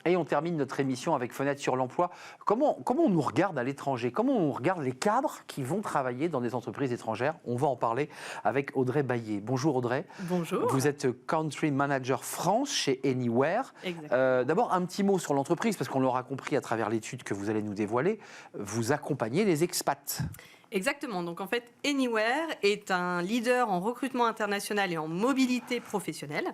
Et on termine notre émission avec Fenêtre sur l'emploi. Comment on nous regarde à l'étranger? Comment on regarde les cadres qui vont travailler dans des entreprises étrangères? On va en parler avec Audrey Baillet. Bonjour Audrey. Bonjour. Vous êtes Country Manager France chez Anywhere. D'abord, un petit mot sur l'entreprise, parce qu'on l'aura compris à travers l'étude que vous allez nous dévoiler. Vous accompagnez les expats. Exactement. Donc en fait, Anywhere est un leader en recrutement international et en mobilité professionnelle.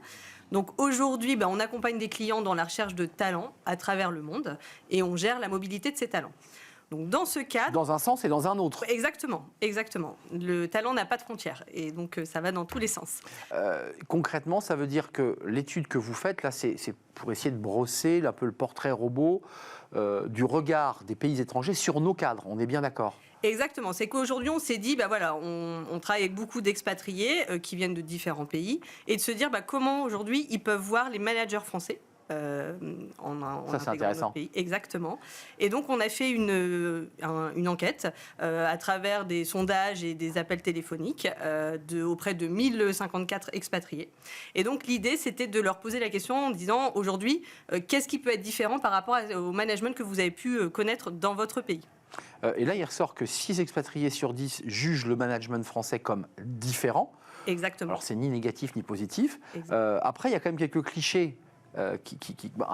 Donc aujourd'hui, on accompagne des clients dans la recherche de talents à travers le monde et on gère la mobilité de ces talents. Donc dans ce cadre... Dans un sens et dans un autre. Exactement, exactement. Le talent n'a pas de frontières et donc ça va dans tous les sens. Concrètement, ça veut dire que l'étude que vous faites, là, c'est pour essayer de brosser un peu le portrait robot du regard des pays étrangers sur nos cadres. On est bien d'accord? Exactement. C'est qu'aujourd'hui, on s'est dit, on travaille avec beaucoup d'expatriés qui viennent de différents pays et de se dire comment aujourd'hui ils peuvent voir les managers français. Ça, c'est intéressant. Pays. Exactement. Et donc, on a fait une enquête à travers des sondages et des appels téléphoniques auprès de 1054 expatriés. Et donc, l'idée, c'était de leur poser la question en disant, aujourd'hui, qu'est-ce qui peut être différent par rapport au management que vous avez pu connaître dans votre pays? Et là, il ressort que 6 expatriés sur 10 jugent le management français comme différent. Exactement. Alors, c'est ni négatif ni positif. Après, il y a quand même quelques clichés. Un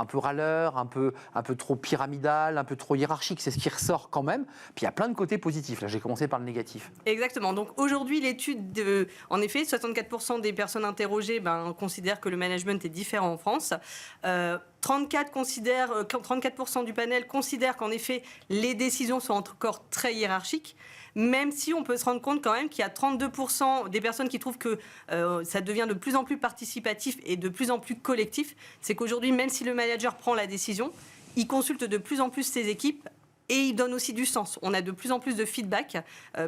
peu râleur, un peu trop pyramidal, un peu trop hiérarchique, c'est ce qui ressort quand même. Puis il y a plein de côtés positifs. Là, j'ai commencé par le négatif. Exactement. Donc aujourd'hui, l'étude, en effet, 64% des personnes interrogées considèrent que le management est différent en France. 34% du panel considèrent qu'en effet, les décisions sont encore très hiérarchiques, même si on peut se rendre compte quand même qu'il y a 32% des personnes qui trouvent que ça devient de plus en plus participatif et de plus en plus collectif. C'est qu'aujourd'hui, même si le manager prend la décision, il consulte de plus en plus ses équipes. Et il donne aussi du sens. On a de plus en plus de feedback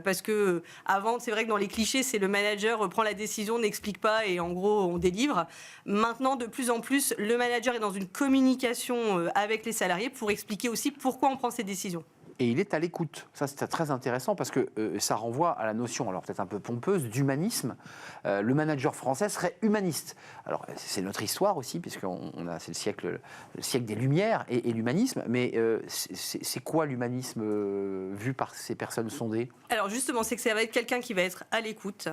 parce que avant, c'est vrai que dans les clichés, c'est le manager prend la décision, n'explique pas et en gros, on délivre. Maintenant, de plus en plus, le manager est dans une communication avec les salariés pour expliquer aussi pourquoi on prend ces décisions. Et il est à l'écoute. Ça, c'est très intéressant parce que ça renvoie à la notion, alors peut-être un peu pompeuse, d'humanisme. Le manager français serait humaniste. Alors, c'est notre histoire aussi, puisque c'est le siècle des Lumières et l'humanisme. Mais c'est quoi l'humanisme vu par ces personnes sondées? Alors, justement, c'est que ça va être quelqu'un qui va être à l'écoute.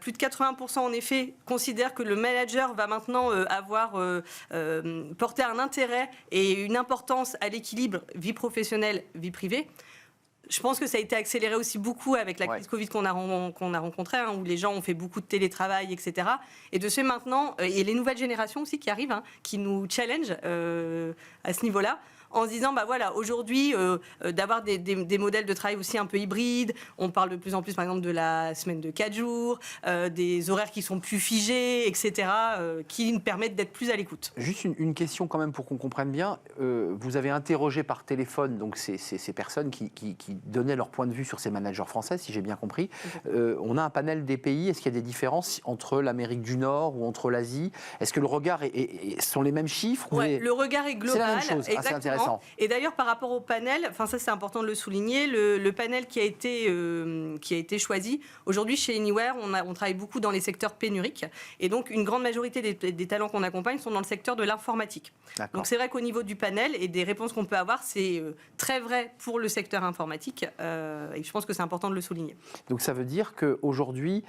Plus de 80% en effet considèrent que le manager va maintenant avoir porté un intérêt et une importance à l'équilibre vie professionnelle, vie privée. Je pense que ça a été accéléré aussi beaucoup avec la crise Covid qu'on a rencontrée, où les gens ont fait beaucoup de télétravail, etc. Et de ce fait maintenant, et les nouvelles générations aussi qui arrivent, qui nous challengent à ce niveau-là, en se disant, aujourd'hui, d'avoir des modèles de travail aussi un peu hybrides. On parle de plus en plus, par exemple, de la semaine de 4 jours, des horaires qui sont plus figés, etc., qui nous permettent d'être plus à l'écoute. Juste une question quand même pour qu'on comprenne bien. Vous avez interrogé par téléphone donc ces personnes qui donnaient leur point de vue sur ces managers français, si j'ai bien compris. On a un panel des pays. Est-ce qu'il y a des différences entre l'Amérique du Nord ou entre l'Asie? Est-ce que le regard sont les mêmes chiffres? Le regard est global. C'est la même chose. C'est intéressant. Et d'ailleurs, par rapport au panel, ça c'est important de le souligner, le panel qui a été choisi, aujourd'hui chez Anywhere, on travaille beaucoup dans les secteurs pénuriques. Et donc, une grande majorité des talents qu'on accompagne sont dans le secteur de l'informatique. Donc, c'est vrai qu'au niveau du panel et des réponses qu'on peut avoir, c'est très vrai pour le secteur informatique. Et je pense que c'est important de le souligner. Donc, ça veut dire qu'aujourd'hui,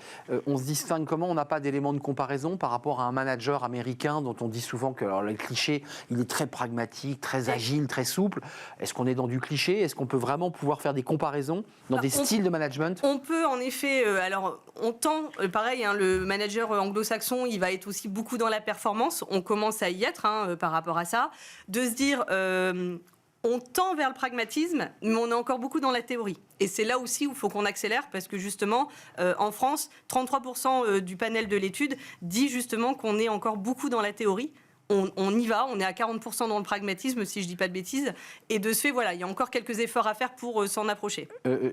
on se distingue comment? On n'a pas d'éléments de comparaison par rapport à un manager américain dont on dit souvent que le cliché, il est très pragmatique, très agile, très souple. Est-ce qu'on est dans du cliché? Est-ce qu'on peut vraiment pouvoir faire des comparaisons dans des styles de management? On peut en effet, on tend, pareil, le manager anglo-saxon, il va être aussi beaucoup dans la performance. On commence à y être par rapport à ça. De se dire, on tend vers le pragmatisme, mais on est encore beaucoup dans la théorie. Et c'est là aussi où il faut qu'on accélère, parce que justement, en France, 33% du panel de l'étude dit justement qu'on est encore beaucoup dans la théorie. On y va, on est à 40% dans le pragmatisme, si je ne dis pas de bêtises. Et de ce fait, il y a encore quelques efforts à faire pour s'en approcher.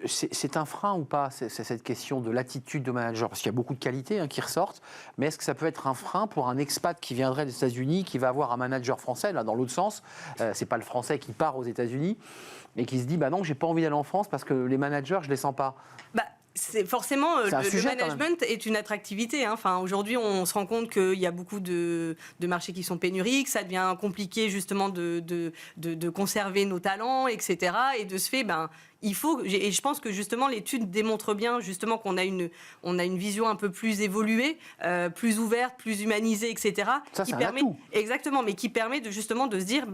C'est un frein ou pas, cette question de l'attitude de manager? Parce qu'il y a beaucoup de qualités qui ressortent, mais est-ce que ça peut être un frein pour un expat qui viendrait des États-Unis, qui va avoir un manager français, là, dans l'autre sens? C'est pas le français qui part aux États-Unis, et qui se dit, non, j'ai pas envie d'aller en France parce que les managers, je les sens pas. forcément, C'est un le sujet, quand management est une attractivité. Hein. Enfin, aujourd'hui, on se rend compte qu'il y a beaucoup de marchés qui sont pénuriques, ça devient compliqué justement de conserver nos talents, etc. Et de ce fait, il faut, et je pense que justement l'étude démontre bien justement qu'on a une vision un peu plus évoluée, plus ouverte, plus humanisée, etc. Ça, c'est un atout. Exactement, mais qui permet justement de se dire,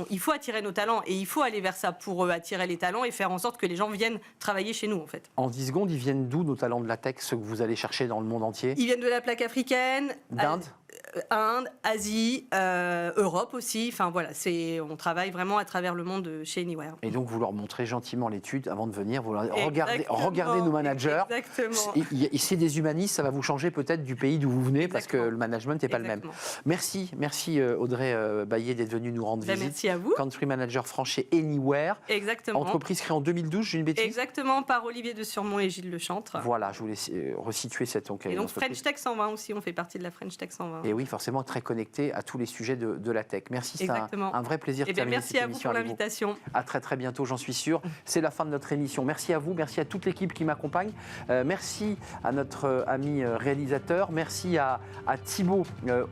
il faut attirer nos talents et il faut aller vers ça pour attirer les talents et faire en sorte que les gens viennent travailler chez nous en fait. En 10 secondes, ils viennent d'où nos talents de la tech, ceux que vous allez chercher dans le monde entier? Ils viennent de la plaque africaine, d'Inde, Inde, Asie, Europe aussi. Enfin voilà, on travaille vraiment à travers le monde chez Anywhere. Et donc vous leur montrez gentiment l'étude avant de venir. Vous leur regardez nos managers. Exactement. C'est des humanistes, ça va vous changer peut-être du pays d'où vous venez parce que le management n'est pas le même. Merci Audrey Baillet d'être venue nous rendre visite. Merci à vous. Country manager France chez Anywhere. Exactement. Entreprise créée en 2012, j'ai une bêtise? Exactement, par Olivier de Surmont et Gilles Lechantre. Voilà, je voulais resituer cette Et donc French Tech 120 aussi, on fait partie de la French Tech 120. Et oui, forcément très connecté à tous les sujets de la tech. Merci, c'est un vrai plaisir de terminer cette émission avec vous. Merci à vous pour l'invitation. À très bientôt, j'en suis sûr. C'est la fin de notre émission. Merci à vous, merci à toute l'équipe qui m'accompagne. Merci à notre ami réalisateur. Merci à Thibaut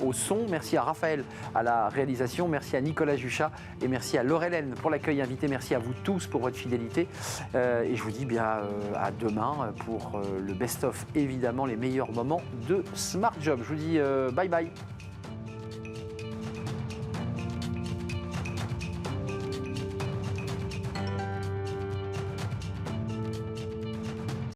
au son. Merci à Raphaël à la réalisation. Merci à Nicolas Juchat et merci à Laure-Hélène pour l'accueil invité. Merci à vous tous pour votre fidélité. Et je vous dis bien à demain pour le best-of, évidemment, les meilleurs moments de Smart Job. Je vous dis bye bye.